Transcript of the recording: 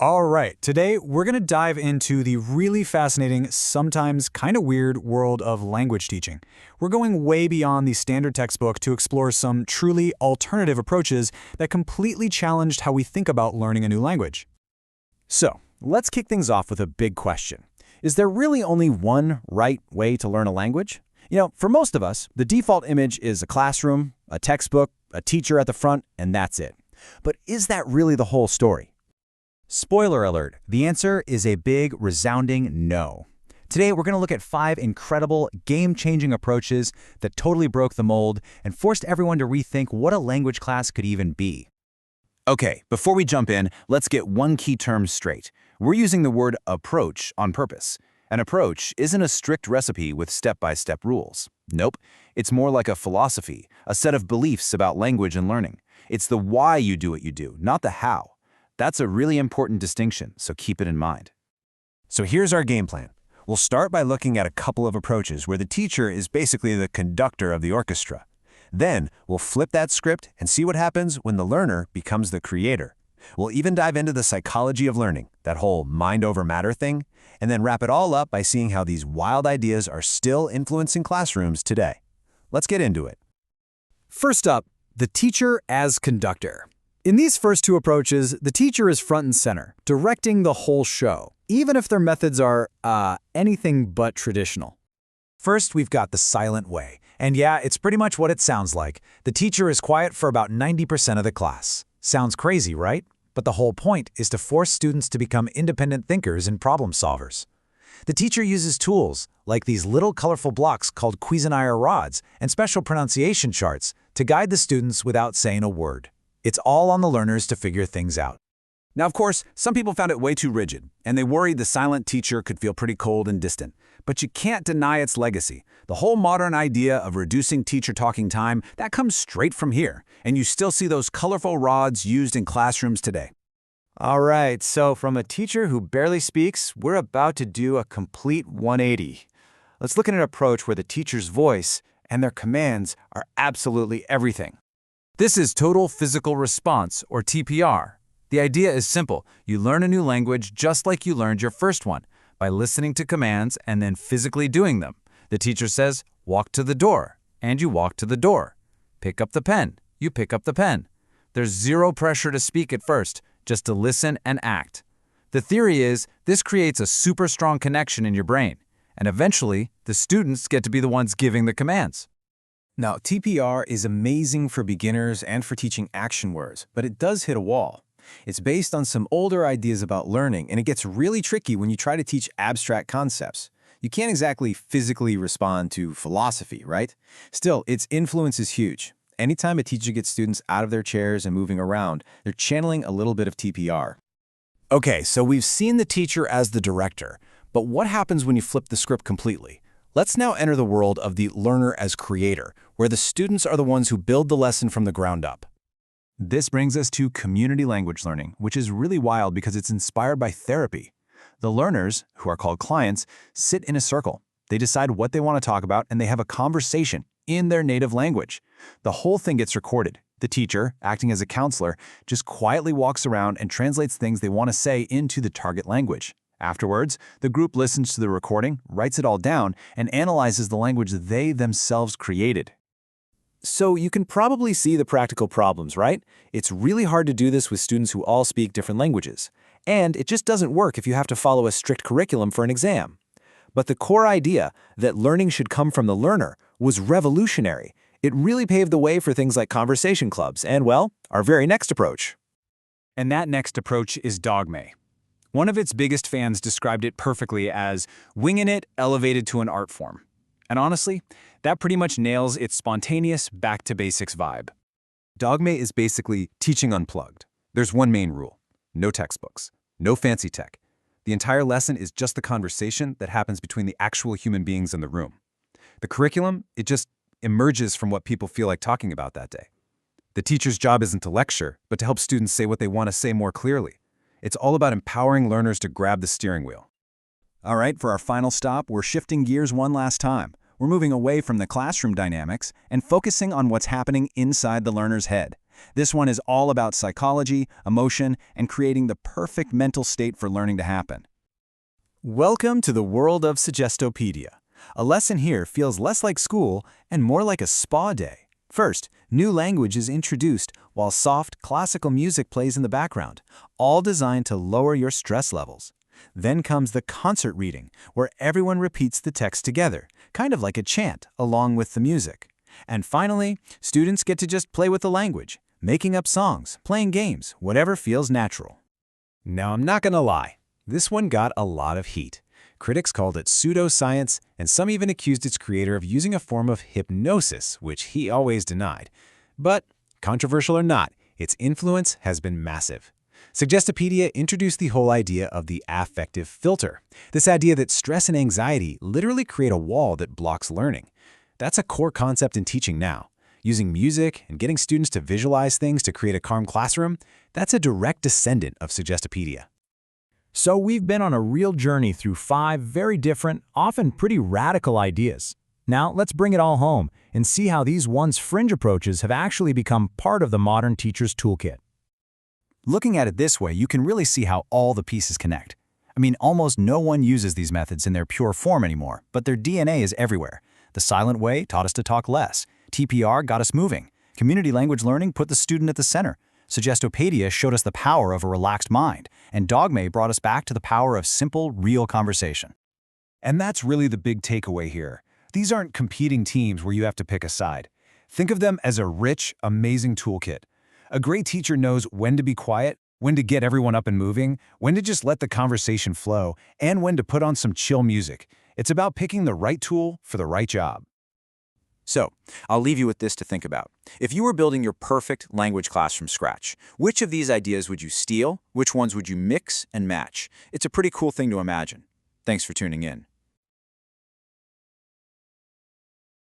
All right, today we're going to dive into the really fascinating, sometimes kind of weird world of language teaching. We're going way beyond the standard textbook to explore some truly alternative approaches that completely challenged how we think about learning a new language. So, let's kick things off with a big question. Is there really only one right way to learn a language? For most of us, the default image is a classroom, a textbook, a teacher at the front, and that's it. But is that really the whole story? Spoiler alert, the answer is a big, resounding no. Today, we're going to look at 5 incredible, game-changing approaches that totally broke the mold and forced everyone to rethink what a language class could even be. Okay, before we jump in, let's get one key term straight. We're using the word approach on purpose. An approach isn't a strict recipe with step-by-step rules. Nope, it's more like a philosophy, a set of beliefs about language and learning. It's the why you do what you do, not the how. That's a really important distinction, so keep it in mind. So here's our game plan. We'll start by looking at a couple of approaches where the teacher is basically the conductor of the orchestra. Then, we'll flip that script and see what happens when the learner becomes the creator. We'll even dive into the psychology of learning, that whole mind over matter thing, and then wrap it all up by seeing how these wild ideas are still influencing classrooms today. Let's get into it. First up, the teacher as conductor. In these first two approaches, the teacher is front and center, directing the whole show, even if their methods are, anything but traditional. First, we've got the silent way. And yeah, it's pretty much what it sounds like. The teacher is quiet for about 90% of the class. Sounds crazy, right? But the whole point is to force students to become independent thinkers and problem solvers. The teacher uses tools, like these little colorful blocks called Cuisenaire rods and special pronunciation charts, to guide the students without saying a word. It's all on the learners to figure things out. Now, of course, some people found it way too rigid, and they worried the silent teacher could feel pretty cold and distant. But you can't deny its legacy. The whole modern idea of reducing teacher talking time, that comes straight from here, and you still see those colorful rods used in classrooms today. All right, so from a teacher who barely speaks, we're about to do a complete 180. Let's look at an approach where the teacher's voice and their commands are absolutely everything. This is Total Physical Response, or TPR. The idea is simple. You learn a new language just like you learned your first one, by listening to commands and then physically doing them. The teacher says, walk to the door, and you walk to the door. Pick up the pen, you pick up the pen. There's zero pressure to speak at first, just to listen and act. The theory is this creates a super strong connection in your brain, and eventually, the students get to be the ones giving the commands. Now, TPR is amazing for beginners and for teaching action words, but it does hit a wall. It's based on some older ideas about learning, and it gets really tricky when you try to teach abstract concepts. You can't exactly physically respond to philosophy, right? Still, its influence is huge. Anytime a teacher gets students out of their chairs and moving around, they're channeling a little bit of TPR. Okay, so we've seen the teacher as the director, but what happens when you flip the script completely? Let's now enter the world of the learner as creator, where the students are the ones who build the lesson from the ground up. This brings us to community language learning, which is really wild because it's inspired by therapy. The learners, who are called clients, sit in a circle. They decide what they want to talk about, and they have a conversation in their native language. The whole thing gets recorded. The teacher, acting as a counselor, just quietly walks around and translates things they want to say into the target language. Afterwards, the group listens to the recording, writes it all down, and analyzes the language they themselves created. So you can probably see the practical problems, right? It's really hard to do this with students who all speak different languages. And it just doesn't work if you have to follow a strict curriculum for an exam. But the core idea that learning should come from the learner was revolutionary. It really paved the way for things like conversation clubs and, well, our very next approach. And that next approach is Dogme. One of its biggest fans described it perfectly as winging it elevated to an art form. And honestly, that pretty much nails its spontaneous back-to-basics vibe. Dogme is basically teaching unplugged. There's one main rule: no textbooks, no fancy tech. The entire lesson is just the conversation that happens between the actual human beings in the room. The curriculum, it just emerges from what people feel like talking about that day. The teacher's job isn't to lecture, but to help students say what they want to say more clearly. It's all about empowering learners to grab the steering wheel. All right, for our final stop, we're shifting gears one last time. We're moving away from the classroom dynamics and focusing on what's happening inside the learner's head. This one is all about psychology, emotion, and creating the perfect mental state for learning to happen. Welcome to the world of Suggestopedia. A lesson here feels less like school and more like a spa day. First, new language is introduced while soft, classical music plays in the background, all designed to lower your stress levels. Then comes the concert reading, where everyone repeats the text together, kind of like a chant, along with the music. And finally, students get to just play with the language, making up songs, playing games, whatever feels natural. Now, I'm not gonna lie, this one got a lot of heat. Critics called it pseudoscience, and some even accused its creator of using a form of hypnosis, which he always denied. But, controversial or not, its influence has been massive. Suggestopedia introduced the whole idea of the affective filter, this idea that stress and anxiety literally create a wall that blocks learning. That's a core concept in teaching now. Using music and getting students to visualize things to create a calm classroom, that's a direct descendant of Suggestopedia. So we've been on a real journey through 5 very different, often pretty radical ideas. Now let's bring it all home and see how these once fringe approaches have actually become part of the modern teacher's toolkit. Looking at it this way, you can really see how all the pieces connect. I mean, almost no one uses these methods in their pure form anymore, but their DNA is everywhere. The silent way taught us to talk less. TPR got us moving. Community language learning put the student at the center. Suggestopedia showed us the power of a relaxed mind, and Dogme brought us back to the power of simple, real conversation. And that's really the big takeaway here. These aren't competing teams where you have to pick a side. Think of them as a rich, amazing toolkit. A great teacher knows when to be quiet, when to get everyone up and moving, when to just let the conversation flow, and when to put on some chill music. It's about picking the right tool for the right job. So, I'll leave you with this to think about. If you were building your perfect language class from scratch, which of these ideas would you steal? Which ones would you mix and match? It's a pretty cool thing to imagine. Thanks for tuning in.